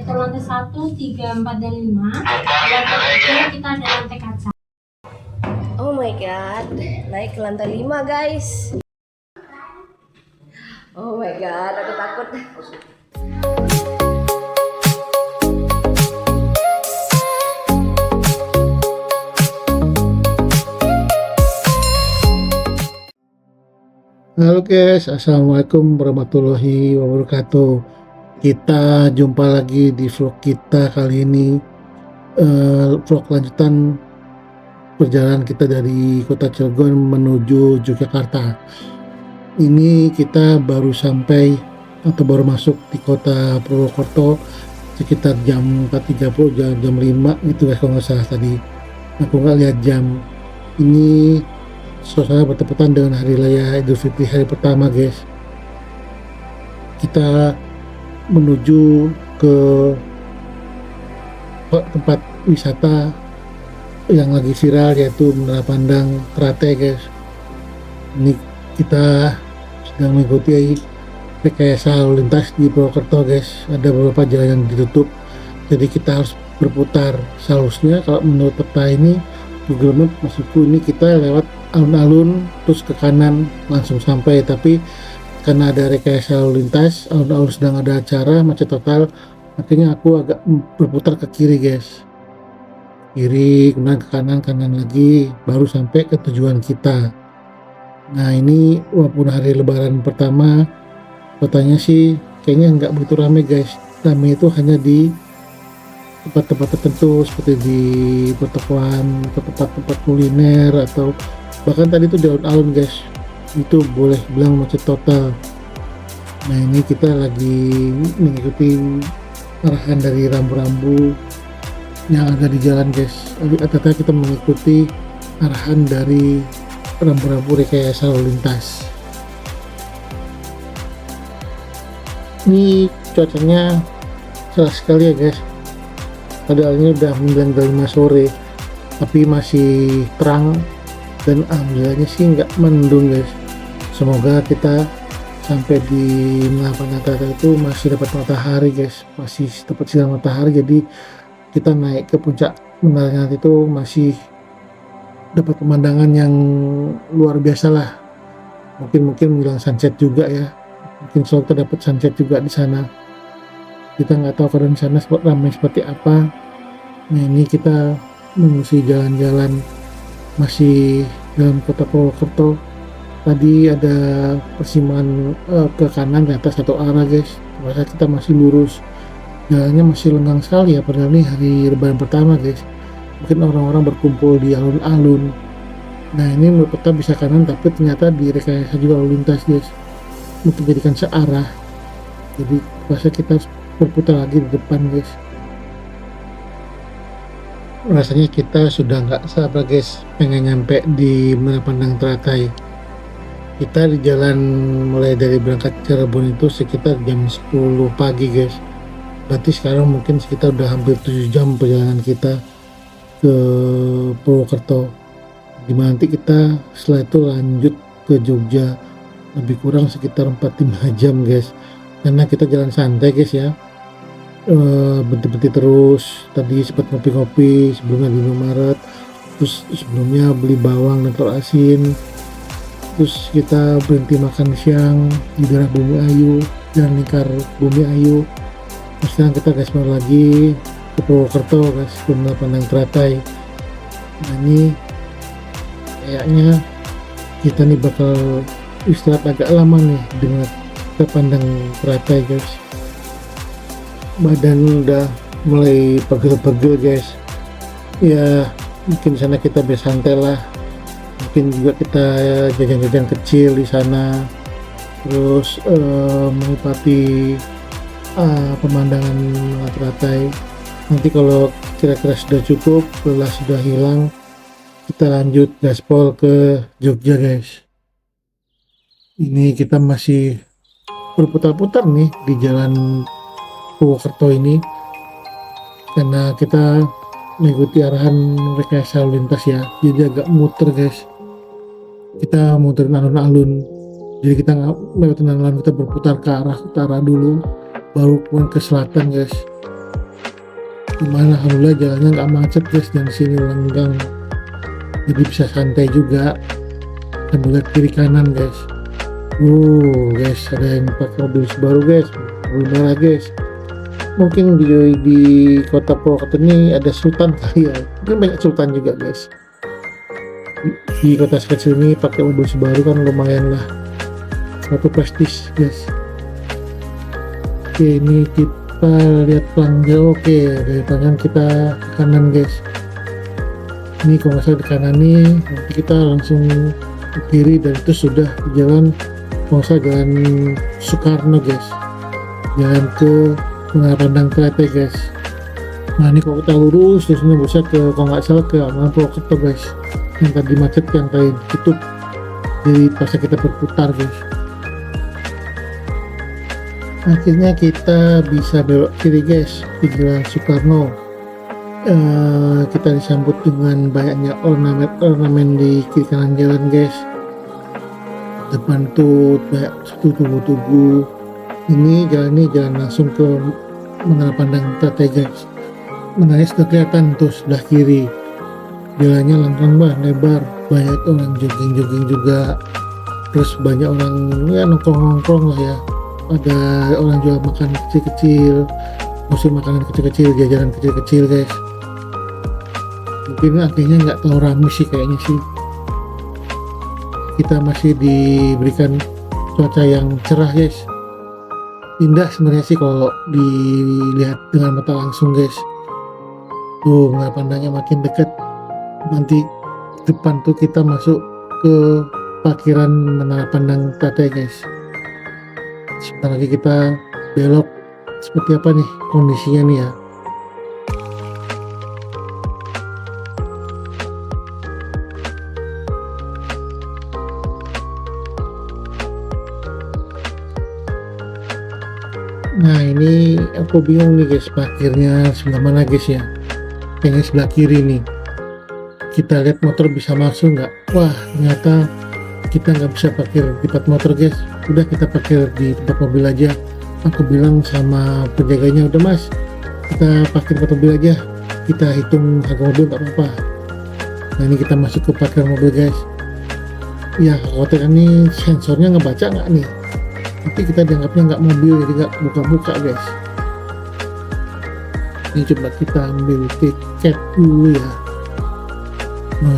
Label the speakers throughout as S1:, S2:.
S1: Itu lantai 1, 3, 4, dan 5. Lantai 3 kita ada lantai kaca.
S2: Oh my god, naik ke lantai 5 guys. Oh my god, aku takut.
S3: Halo guys, assalamualaikum warahmatullahi wabarakatuh. Kita jumpa lagi di vlog kita kali ini, vlog lanjutan perjalanan kita dari kota Cilegon menuju Yogyakarta. Ini kita baru sampai atau baru masuk di kota Purwokerto sekitar jam 4.30, jam 5 gitu guys kalau nggak salah tadi. Aku nggak lihat jam. Ini suasana bertepatan dengan hari raya Idul Fitri hari pertama guys. Kita menuju ke tempat wisata yang lagi viral yaitu Menara Pandang Teratai guys. Ini kita sedang mengikuti rekayasa lalu lintas di Purwokerto guys. Ada beberapa jalan yang ditutup, jadi kita harus berputar. Seharusnya kalau menurut peta ini Google Map maksudku ini kita lewat alun-alun terus ke kanan langsung sampai, tapi karena ada rekayasa lalu lintas, alun-alun sedang ada acara macet total, makanya aku agak berputar ke kiri guys, kiri kemudian ke kanan, kanan lagi, baru sampai ke tujuan kita. Nah ini walaupun hari lebaran pertama, kotanya sih kayaknya nggak begitu ramai guys. Ramai itu hanya di tempat-tempat tertentu seperti di pertokoan atau tempat-tempat kuliner, atau bahkan tadi itu di alun-alun guys, itu boleh bilang macet total. Nah ini kita lagi mengikuti arahan dari rambu-rambu yang ada di jalan guys. Ternyata kita mengikuti arahan dari rambu-rambu rekayasa lalu lintas. Ini cuacanya cerah sekali ya guys, padahal ini udah menjelang jam 5 sore tapi masih terang dan alhamdulillahnya sih nggak mendung guys. Semoga kita sampai di Menara Pandang Teratai itu masih dapat matahari guys, masih dapat sinar matahari, jadi kita naik ke puncak menaranya itu masih dapat pemandangan yang luar biasa lah. Mungkin menjelang sunset juga ya, mungkin selalu kita dapat sunset juga di sana. Kita nggak tahu keadaan di sana ramai seperti apa. Nah ini kita mengisi jalan-jalan masih dalam kota Purwokerto. Tadi ada persimpangan ke kanan ternyata satu arah guys, ternyata kita masih lurus, jalannya masih lenggang sekali ya, padahal ini hari lebaran pertama guys. Mungkin orang-orang berkumpul di alun-alun. Nah ini menurut kita bisa kanan, tapi ternyata direkayasa juga lalu lintas guys untuk jadikan searah, jadi rasa kita berputar lagi di depan guys. Rasanya kita sudah nggak sabar guys pengen nyampe di Menara Pandang Teratai. Kita di jalan mulai dari berangkat Cirebon itu sekitar jam 10 pagi guys, berarti sekarang mungkin sekitar udah hampir 7 jam perjalanan kita ke Purwokerto, dimana nanti kita setelah itu lanjut ke Jogja, lebih kurang sekitar 4-5 jam guys, karena kita jalan santai guys ya, berhenti-berhenti terus. Tadi sempat ngopi-ngopi sebelumnya di Indomaret, terus sebelumnya beli bawang dan telur asin, terus kita berhenti makan siang di daerah Bumi Ayu, Jalan Lingkar Bumi Ayu. Terus sekarang kita gaspol lagi ke Purwokerto guys, ke Menara Pandang Teratai. Nah ini kayaknya kita nih bakal istirahat agak lama nih dengan kita pandang Teratai guys. Badan udah mulai pegel-pegel guys ya, mungkin di sana kita bersantai lah, mungkin juga kita jajan-jajan kecil di sana, terus menikmati pemandangan Teratai. Nanti kalau kira-kira sudah cukup, lelah sudah hilang, kita lanjut gaspol ke Jogja guys. Ini kita masih berputar-putar nih di jalan Purwokerto ini karena kita mengikuti arahan rekayasa lalu lintas ya, jadi agak muter guys. Kita muterin alun-alun, jadi kita nggak lewatin alun-alun, kita berputar ke arah utara dulu baru kemudian ke selatan guys. Gimana, alhamdulillah jalannya nggak macet guys, dan sini lenggang, jadi bisa santai juga sambil lihat kiri kanan guys. Guys, ada yang pakai mobil baru guys, mobil merah guys. Mungkin di kota Purwokerto ini ada sultan kali ya, mungkin banyak sultan juga guys. Di kota sekecil ini pakai mobil Subaru kan lumayan lah, satu prestis guys. Oke, ini kita lihat pelang jauh. Oke, dari kanan kita ke kanan guys. Ini kalau nggak salah di kanan nih, nanti kita langsung ke kiri dan itu sudah di jalan, kalau nggak salah jalan Soekarno guys, jalan ke Menara Pandang Trate guys. Nah ini kalau kita lurus terus ini bisa ke, kalau nggak salah ke Amalan Purwokerto guys, yang tadi macet yang tadi ditutup, jadi pas kita berputar guys. Akhirnya kita bisa belok kiri guys di jalan Soekarno. Kita disambut dengan banyaknya ornamen di kiri kanan jalan guys. Depan tuh banyak tugu-tugu. Ini jalan langsung ke Menara Pandang Trate guys. Menaranya sudah kelihatan tuh sebelah kiri. Jalannya lengkang banget, lebar, banyak orang jogging juga. Terus banyak orang ya nongkrong lah ya. Ada orang jual makan kecil-kecil, musim makanan kecil-kecil, jajanan kecil-kecil guys. Mungkin akhirnya nggak terlalu ramai sih kayaknya sih. Kita masih diberikan cuaca yang cerah guys. Indah sebenarnya sih kalau dilihat dengan mata langsung guys. Tuh Menara Pandangnya makin dekat. Nanti depan tuh kita masuk ke parkiran Menara Pandang Trate guys. Sebentar lagi kita belok. Seperti apa nih kondisinya nih ya. Nah ini aku bingung nih guys, parkirnya sebelah mana guys ya. Kayaknya sebelah kiri nih. Kita lihat motor bisa masuk nggak. Wah ternyata kita nggak bisa parkir di tempat motor guys, udah kita parkir di tempat mobil aja. Aku bilang sama penjaganya, udah mas kita parkir tempat mobil aja, kita hitung harga mobil nggak apa-apa. Nah ini kita masuk ke parkir mobil guys. Ya khawatir ini sensornya ngebaca nggak nih, nanti kita dianggapnya nggak mobil, jadi nggak buka-buka guys. Ini coba kita ambil tiket dulu ya. Nah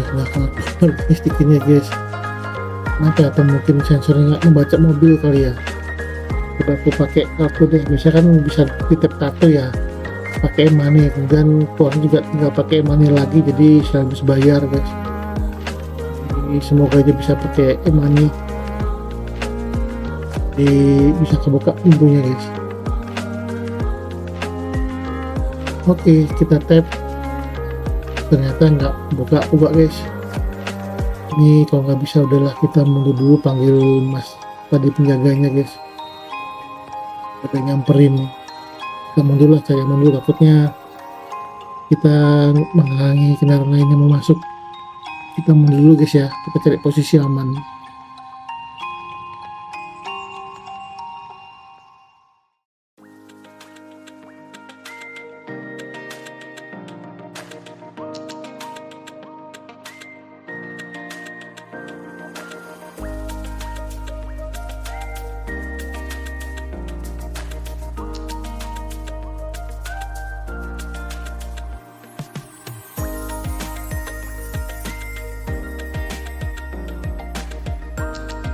S3: kalau guys tiketnya guys, kenapa? Atau mungkin sensornya nggak membaca mobil kali ya. Coba aku pakai kartu deh, biasanya kan bisa titip kartu ya, pakai e-money, kemudian keluar juga tinggal pakai e-money lagi, jadi habis bayar guys. Jadi semoga aja bisa pakai e-money, jadi bisa kebuka pintunya guys. Oke, kita tap, ternyata nggak buka guys. Ini kalau nggak bisa udahlah kita mundur dulu, panggil mas tadi penjaganya guys. Kita nyamperin, kita mundur lah, cari mundur, takutnya kita menghalangi kendaraan lain yang mau masuk. Kita mundur dulu guys ya, kita cari posisi aman.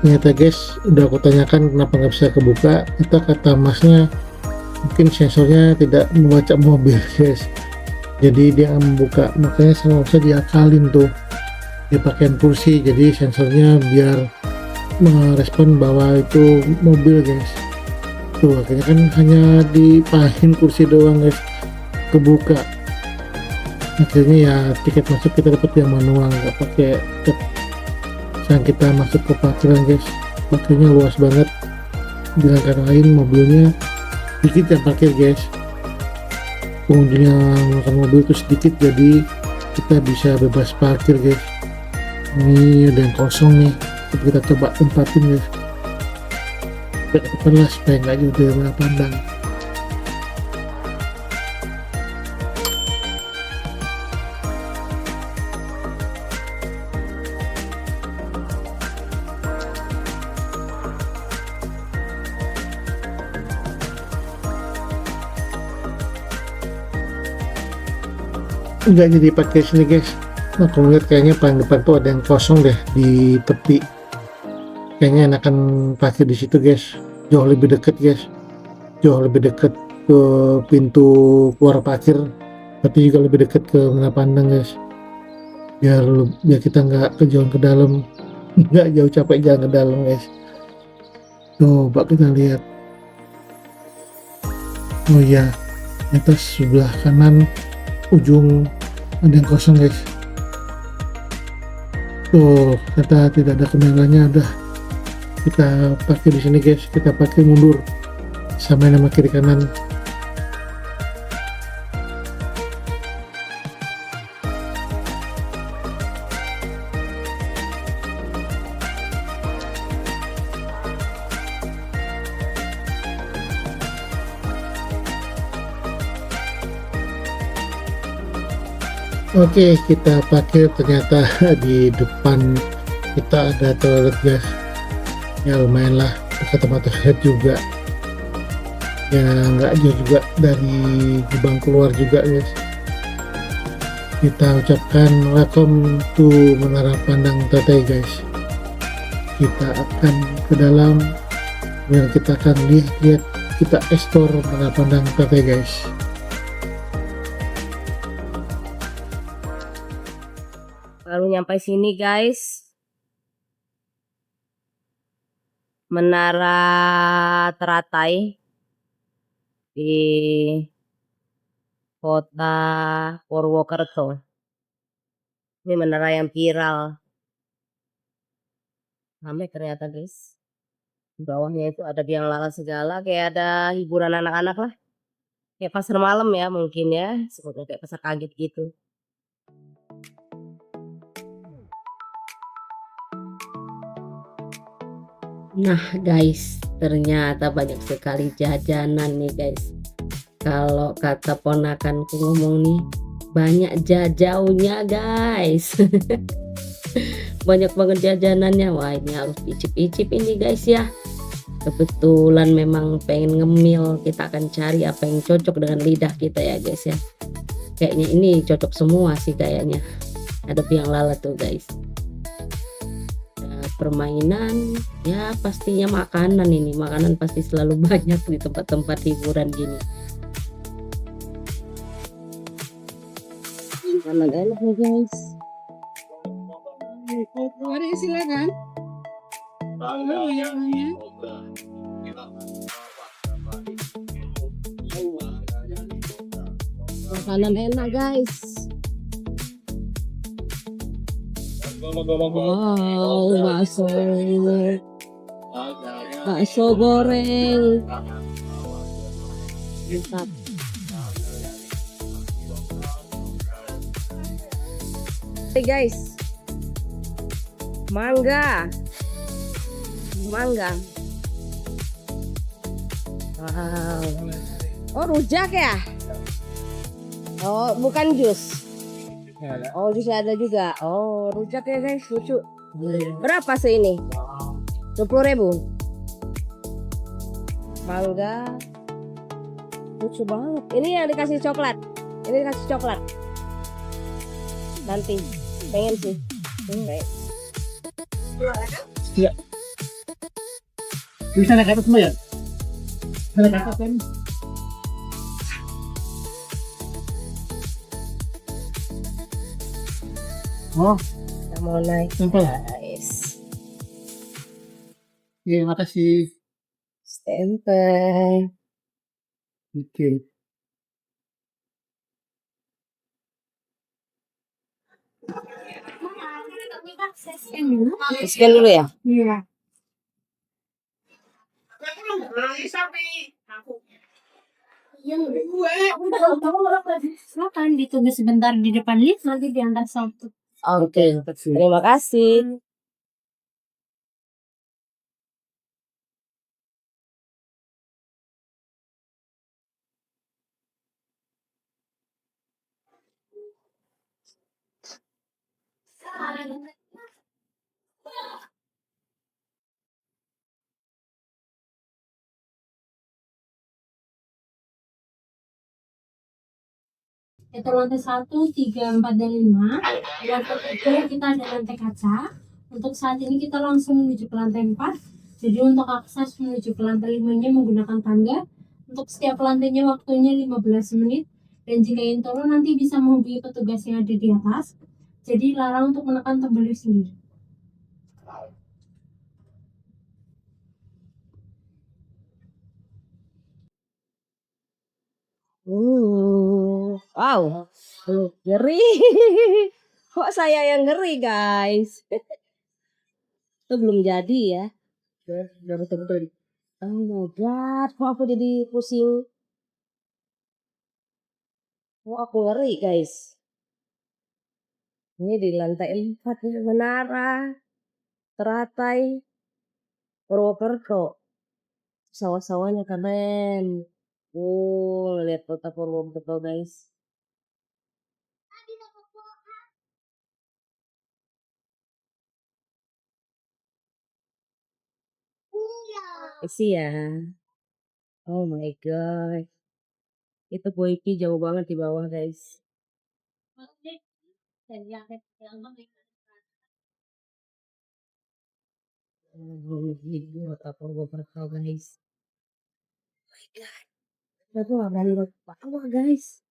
S3: Ternyata guys, udah aku tanyakan kenapa nggak bisa kebuka, itu kata masnya mungkin sensornya tidak membaca mobil guys, jadi dia membuka. Makanya sama usah diakalin tuh, dipakein kursi jadi sensornya biar merespon bahwa itu mobil guys. Tuh akhirnya kan hanya dipahin kursi doang guys, kebuka. Akhirnya ya tiket masuk kita dapat yang manual, nggak pakai tiket. Sekarang kita masuk ke parkiran guys, parkirnya luas banget. Dengan kata lain mobilnya sedikit yang parkir guys, pengunjung yang menggunakan mobil itu sedikit, jadi kita bisa bebas parkir guys. Ini ada yang kosong nih, kita coba tempatin guys, ke depan lah supaya nggak jauh dari Menara Pandang. nggak jadi pakai sini guys. Nah, aku lihat kayaknya paling depan tuh ada yang kosong deh di tepi. Kayaknya enakan parkir di situ guys. Jauh lebih deket guys. Jauh lebih deket ke pintu keluar parkir. Tapi juga lebih deket ke menara pandang guys. Biar kita nggak kejauhan ke dalam. Nggak jauh capek jalan ke dalam guys. Coba kita lihat. Oh iya, di atas sebelah kanan ujung ada yang kosong guys. Tuh, ternyata tidak ada kendalanya. Udah kita parkir di sini guys. Kita parkir mundur sama nama kiri kanan. Oke, kita parkir, ternyata di depan kita ada toilet guys. Ya lumayan lah, dekat tempat toilet juga. Ya nggak jauh juga dari gerbang keluar juga guys. Kita ucapkan welcome to Menara Pandang Trategi guys. Kita akan ke dalam dan kita akan lihat kita explore Menara Pandang Trategi guys.
S2: Baru nyampe sini guys. Menara Teratai di kota Purwokerto. Ini menara yang viral. Ramai ternyata guys. Di bawahnya itu ada biang lala segala, kayak ada hiburan anak-anak lah. Kayak pasar malam ya mungkin ya, seperti kayak pasar kaget gitu. Nah guys, ternyata banyak sekali jajanan nih guys. Kalau kata ponakanku ngomong nih, banyak jajaunya guys. Banyak banget jajanannya. Wah, ini harus icip-icip ini guys ya. Kebetulan memang pengen ngemil, kita akan cari apa yang cocok dengan lidah kita ya guys ya. Kayaknya ini cocok semua sih kayaknya. Ada biang lala tuh guys. Permainan, ya pastinya makanan ini. Makanan pasti selalu banyak di tempat-tempat hiburan gini. Makanan enak nih guys.
S4: Mari silakan.
S2: Makanan enak guys. Wow, bakso goreng. Mantap. Hey guys, mangga. Wow. Oh, rujak ya? Oh, bukan jus. Oh, jus ada juga. Oh, rujak ya guys, lucu. Berapa sih ini? 20.000. Mangga. Lucu banget. Ini yang dikasih coklat. Ini dikasih coklat. Nanti pengen sih.
S3: Ya. Bisa naik atas semua ya? Bisa naik atas kan? Oh,
S2: Kita mau naik
S3: tempel.
S2: guys.
S3: Iya, makasih.
S2: Stempel.
S3: Oke.
S2: Scan dulu ya?
S1: Iya. Silakan ditunggu sebentar di depan lift, nanti diantar satu.
S2: Oke. Terima kasih.
S1: Itu lantai 1, 3, 4, dan 5. Di lantai 3 kita ada lantai kaca. Untuk saat ini kita langsung menuju ke lantai 4. Jadi untuk akses menuju ke lantai 5-nya menggunakan tangga. Untuk setiap lantainya waktunya 15 menit. Dan jika ingin turun nanti bisa menghubungi petugas yang ada di atas. Jadi larang untuk menekan tombol lift sendiri.
S2: Wow, ngeri. Kok saya yang ngeri guys? Itu belum jadi ya.
S3: Ya betul-betul.
S2: Oh my god, kok aku jadi pusing? Kok aku ngeri guys? Ini di lantai 4 nih, menara teratai Purwokerto. Sawah-sawahnya keren. Lihat kota Purwokerto guys. Isi ya. Oh my god. Itu Boyki jauh banget di bawah guys. Ini kota Purwokerto guys. Oh my god. Aku gak berani ke bawah guys.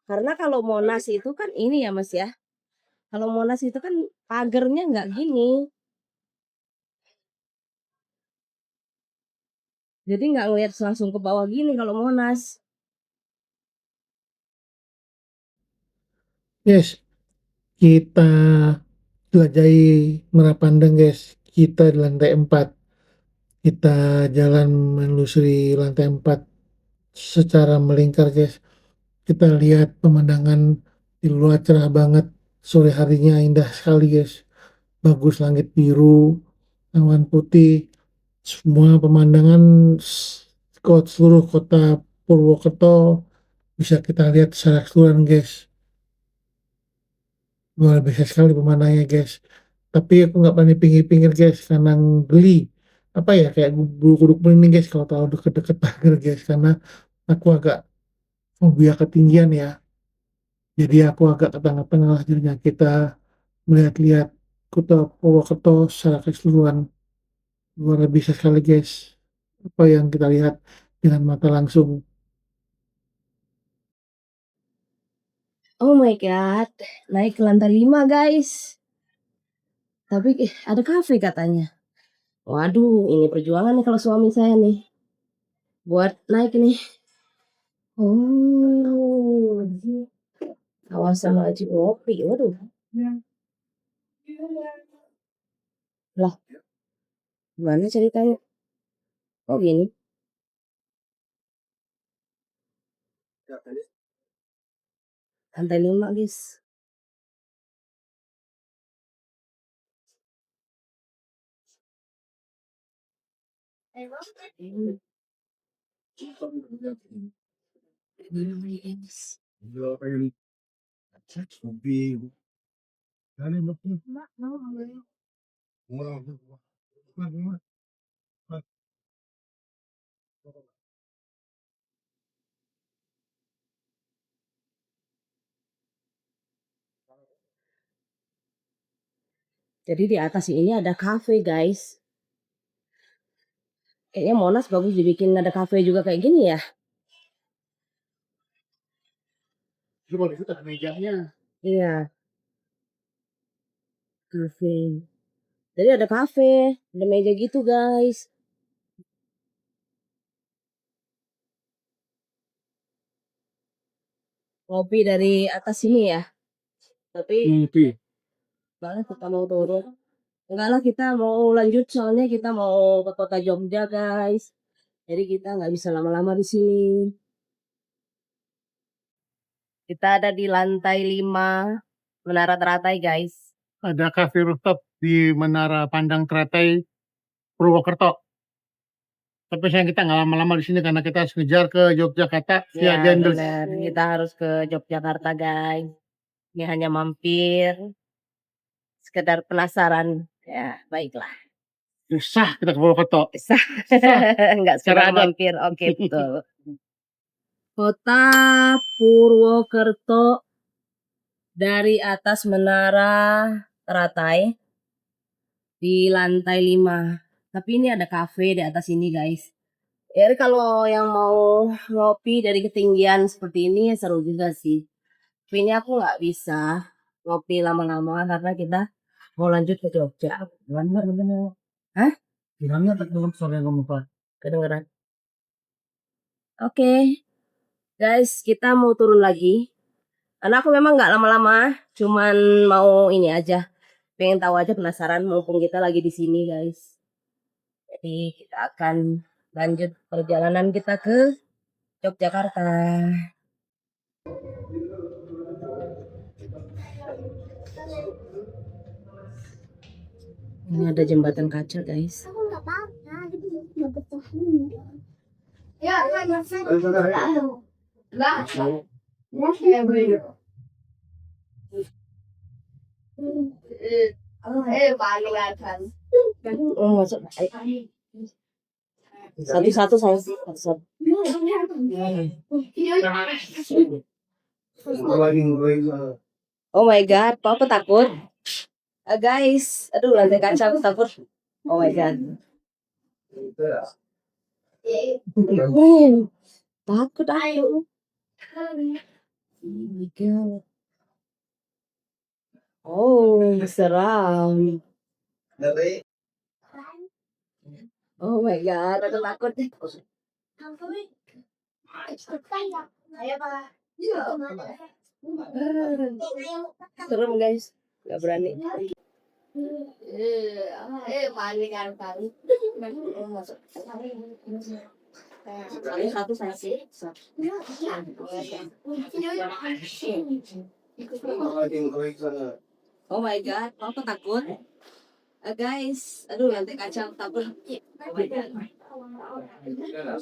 S2: Karena kalau Monas itu kan ini ya Mas ya. Kalau Monas itu kan pagernya nggak gini. Jadi nggak ngeliat langsung ke bawah gini kalau Monas.
S3: Yes, kita jelajahi Merapandang guys. Kita di lantai 4. Kita jalan menelusuri lantai 4 secara melingkar guys. Kita lihat pemandangan di luar cerah banget. Sore harinya indah sekali guys. Bagus, langit biru, awan putih. Semua pemandangan seluruh kota Purwokerto bisa kita lihat secara keseluruhan guys. Luar biasa sekali pemandangannya guys. Tapi aku nggak berani pinggir-pinggir guys karena geli. Apa ya, kayak guduk merinding guys kalau terlalu deket-deket pagar guys, karena aku agak fobia ketinggian ya. Jadi aku agak ke tengah-tengah lah, jadinya kita melihat-lihat kota Purwokerto secara keseluruhan. Luar biasa sekali guys apa yang kita lihat dengan mata langsung.
S2: Oh my god, naik ke lantai 5 guys. Tapi ada kafe katanya. Waduh, ini perjuangan nih kalau suami saya nih. Buat naik nih. Oh, kawasan wajib ngopi. Waduh. Lah, gimana ceritanya? Oh gini. Lantai 5 guys. Hmm. Ini guys. Jadi di atas ini ada kafe guys. Kayaknya Monas bagus dibikin ada kafe juga kayak gini ya.
S3: Coba di situ ada mejanya.
S2: Iya, kafe. Jadi ada kafe, ada meja gitu guys. Ngopi dari atas sini ya. Tapi
S3: Ngopi.
S2: soalnya kita mau turun. Enggak lah, kita mau lanjut soalnya kita mau ke kota Jogja guys. Jadi kita nggak bisa lama-lama di sini. Kita ada di lantai 5 Menara Teratai guys.
S3: Ada kafe rooftop di Menara Pandang Teratai Purwokerto. Tapi sayang kita nggak lama-lama di sini karena kita harus ngejar ke Yogyakarta via
S2: Ya
S3: Dendels.
S2: benar, kita harus ke Yogyakarta guys. Ini hanya mampir, sekedar penasaran. Ya baiklah.
S3: Sah kita ke Purwokerto.
S2: Enggak
S3: Secara
S2: sekedar
S3: adat.
S2: mampir. Oke, betul. Kota Purwokerto dari atas Menara Teratai di lantai 5. Tapi ini ada kafe di atas ini, guys. Ya, kalau yang mau ngopi dari ketinggian seperti ini seru juga sih. Tapi ini aku nggak bisa ngopi lama-lama karena kita mau lanjut ke Jogja.
S3: Gimana?
S2: Hah?
S3: Gimana belum sore ngomong Pak?
S2: Kedengeran? Oke, guys, kita mau turun lagi. Karena aku memang nggak lama-lama, cuman mau ini aja, pengen tahu aja, penasaran mumpung kita lagi di sini, guys. Jadi kita akan lanjut perjalanan kita ke Yogyakarta. Ini ada jembatan kaca, guys. Oh, masuk. Satu-satu saya. Satu-satu. Oh my god, Papa takut. Guys, aduh lantai kaca aku takut. Oh my god. Takut ayo. Oh, seram. Oh my god, aku takut. Serem guys, nggak berani. Satu saya sih. Oh my god, aku takut. Guys, aduh lantai kaca aku takut. Oh my god. Oh my god.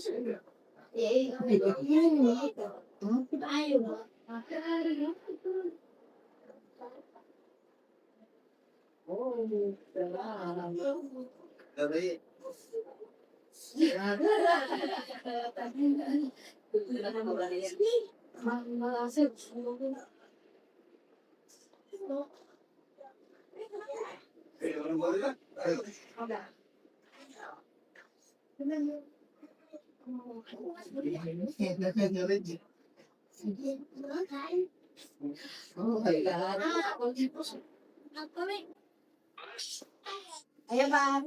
S2: Ayo bang.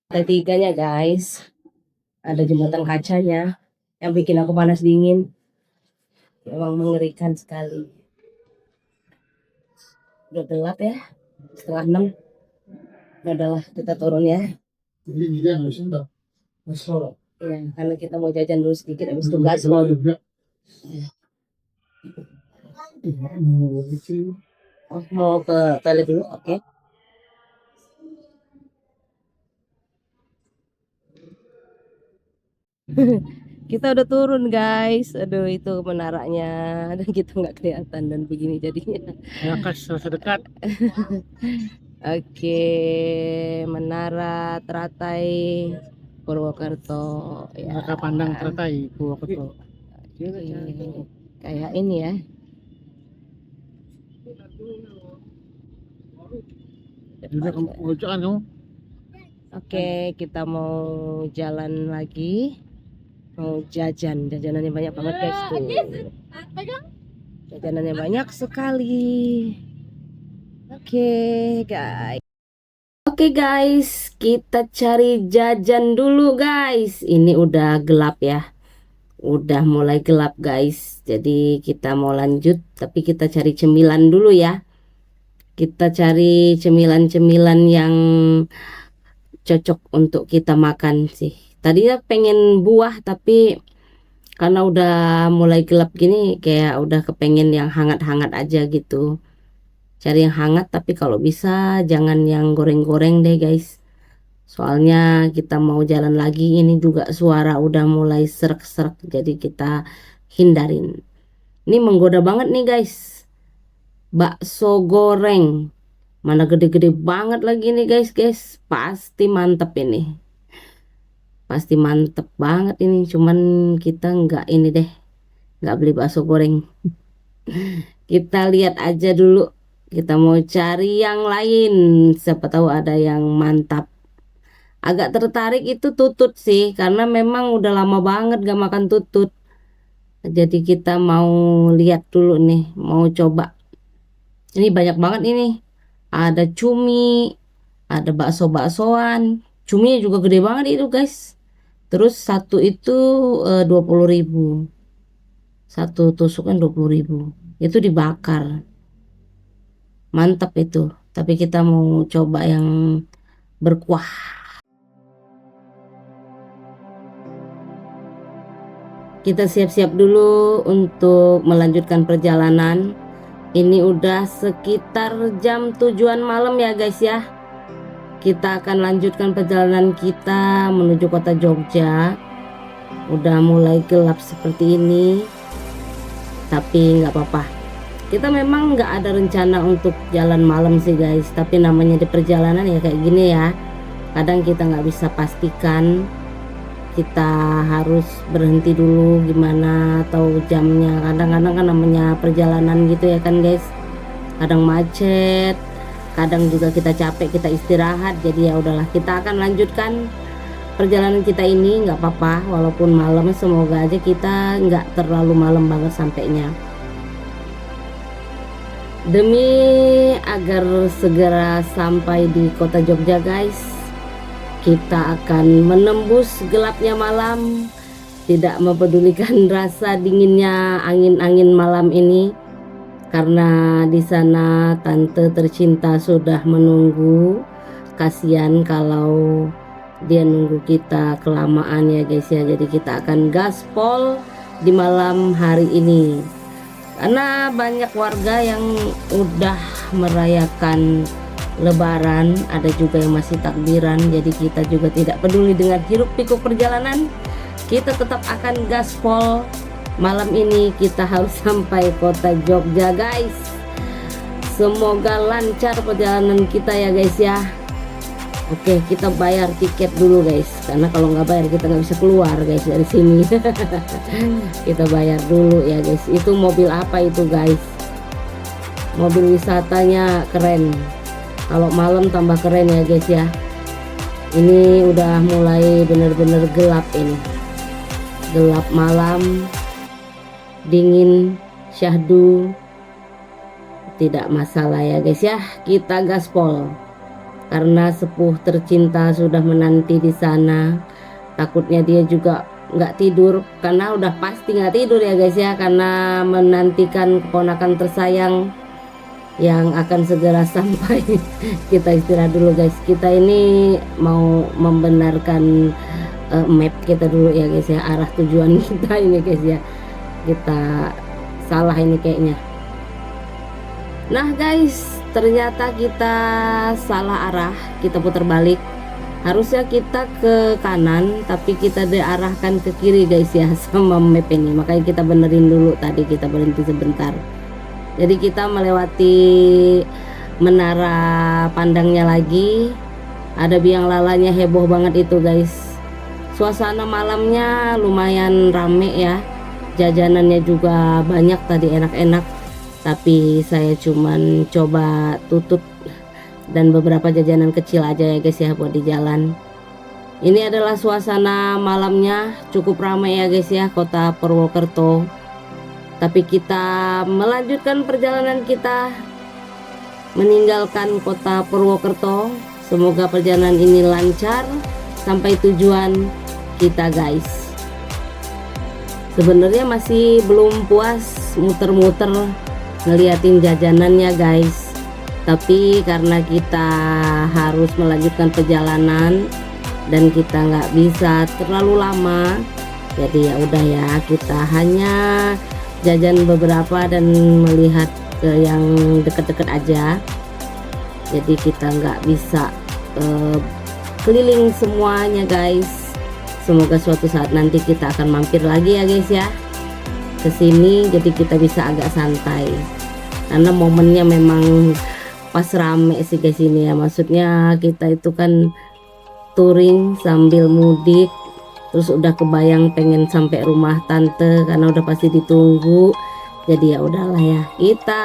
S2: Ada tiganya guys. Ada jembatan kacanya yang bikin aku panas dingin. Memang mengerikan sekali. Udah gelap ya, 5:30. Udahlah kita turun ya. Ya, karena kita mau jajan dulu sedikit habis itu gas mau. Oh, mau ke toilet dulu, oke. Kita udah turun guys. Aduh itu menaranya dan kita nggak kelihatan dan begini jadinya.
S3: Ya kas sedekat.
S2: Oke, Menara Teratai Purwokerto. Ya.
S3: Maka pandang Teratai Purwokerto.
S2: Kayak ini ya.
S3: Juga kamu pojokan kamu.
S2: Oke, kita mau jalan lagi. Mau jajanannya banyak banget guys tuh. Jajanannya banyak sekali. Oke guys. Oke guys, kita cari jajan dulu guys. Ini udah gelap ya. Udah mulai gelap guys. Jadi kita mau lanjut, tapi kita cari cemilan dulu ya. Kita cari cemilan-cemilan yang cocok untuk kita makan sih. Tadinya pengen buah tapi karena udah mulai gelap gini kayak udah kepengen yang hangat-hangat aja gitu. Cari yang hangat tapi kalau bisa jangan yang goreng-goreng deh guys. soalnya kita mau jalan lagi. Ini juga suara udah mulai serak-serak, jadi kita hindarin. Ini menggoda banget nih guys, bakso goreng, mana gede-gede banget lagi nih guys. Pasti mantep ini, pasti mantep banget ini. Cuman kita nggak ini deh, nggak beli bakso goreng. Kita lihat aja dulu, kita mau cari yang lain, siapa tahu ada yang mantap. Agak tertarik itu tutut sih, karena memang udah lama banget gak makan tutut. Jadi kita mau lihat dulu nih, mau coba. Ini banyak banget ini, ada cumi, ada bakso-baksoan. Cuminya juga gede banget itu guys. Terus satu itu 20.000, satu tusuk kan 20.000, itu dibakar, mantap itu. Tapi kita mau coba yang berkuah. Kita siap-siap dulu untuk melanjutkan perjalanan. Ini udah sekitar jam 7-an malam ya guys ya. Kita akan lanjutkan perjalanan kita menuju kota Jogja. Udah mulai gelap seperti ini, tapi nggak apa-apa. Kita memang nggak ada rencana untuk jalan malam sih guys, tapi namanya di perjalanan ya kayak gini ya. Kadang kita nggak bisa pastikan, kita harus berhenti dulu gimana atau jamnya. Kadang-kadang kan namanya perjalanan gitu ya kan guys, kadang macet, kadang juga kita capek, kita istirahat. Jadi ya udahlah, kita akan lanjutkan perjalanan kita ini, nggak apa-apa walaupun malam. Semoga aja kita nggak terlalu malam banget sampainya, demi agar segera sampai di kota Jogja guys. Kita akan menembus gelapnya malam, tidak mempedulikan rasa dinginnya angin-angin malam ini, karena di sana tante tercinta sudah menunggu. Kasihan kalau dia nunggu kita kelamaan ya guys ya. Jadi kita akan gaspol di malam hari ini, karena banyak warga yang udah merayakan Lebaran, ada juga yang masih takbiran. Jadi kita juga tidak peduli dengan hiruk pikuk perjalanan, kita tetap akan gaspol. Malam ini kita harus sampai kota Jogja guys. Semoga lancar perjalanan kita ya guys ya. Oke, kita bayar tiket dulu guys, karena kalau nggak bayar kita nggak bisa keluar guys dari sini. Kita bayar dulu ya guys. Itu mobil apa itu guys? Mobil wisatanya keren. Kalau malam tambah keren ya guys ya. Ini udah mulai bener-bener gelap ini, gelap malam, dingin, syahdu. Tidak masalah ya guys ya, kita gaspol. Karena sepuh tercinta sudah menanti di sana. Takutnya dia juga nggak tidur, karena udah pasti nggak tidur ya guys ya, karena menantikan keponakan tersayang yang akan segera sampai. Kita istirahat dulu guys. Kita ini mau membenarkan map kita dulu ya guys ya, arah tujuan kita ini guys ya. Kita salah ini kayaknya. Nah guys, ternyata kita salah arah, kita putar balik. Harusnya kita ke kanan, tapi kita diarahkan ke kiri guys ya sama map ini. Makanya kita benerin dulu, tadi kita berhenti sebentar. Jadi kita melewati menara pandangnya lagi. Ada biang lalanya heboh banget itu guys. Suasana malamnya lumayan rame ya. Jajanannya juga banyak tadi, enak-enak. Tapi saya cuman coba tutut dan beberapa jajanan kecil aja ya guys ya buat di jalan. Ini adalah suasana malamnya, cukup ramai ya guys ya, kota Purwokerto. Tapi kita melanjutkan perjalanan kita meninggalkan kota Purwokerto. Semoga perjalanan ini lancar sampai tujuan kita guys. Sebenarnya masih belum puas muter-muter ngeliatin jajanannya guys, tapi karena kita harus melanjutkan perjalanan dan kita nggak bisa terlalu lama, jadi ya udah ya, kita hanya jajan beberapa dan melihat ke yang deket-deket aja. Jadi kita nggak bisa keliling semuanya guys. Semoga suatu saat nanti kita akan mampir lagi ya guys ya ke sini, jadi kita bisa agak santai karena momennya memang pas rame sih guys ini ya. Maksudnya kita itu kan touring sambil mudik, terus udah kebayang pengen sampai rumah tante karena udah pasti ditunggu. Jadi ya udahlah ya, kita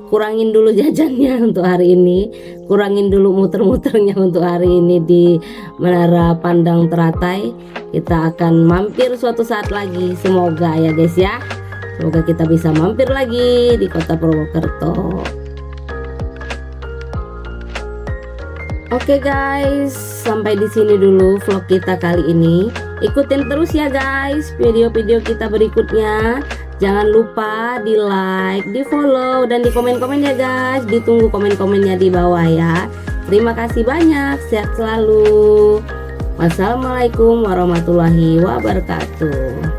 S2: kurangin dulu jajannya untuk hari ini, kurangin dulu muter-muternya untuk hari ini di Menara Pandang Teratai. Kita akan mampir suatu saat lagi, semoga ya guys ya, semoga kita bisa mampir lagi di kota Purwokerto. Oke guys, sampai di sini dulu vlog kita kali ini. Ikutin terus ya guys video-video kita berikutnya. Jangan lupa di like, di follow, dan di komen-komen ya guys. Ditunggu komen-komennya di bawah ya. Terima kasih banyak, sehat selalu. Wassalamualaikum warahmatullahi wabarakatuh.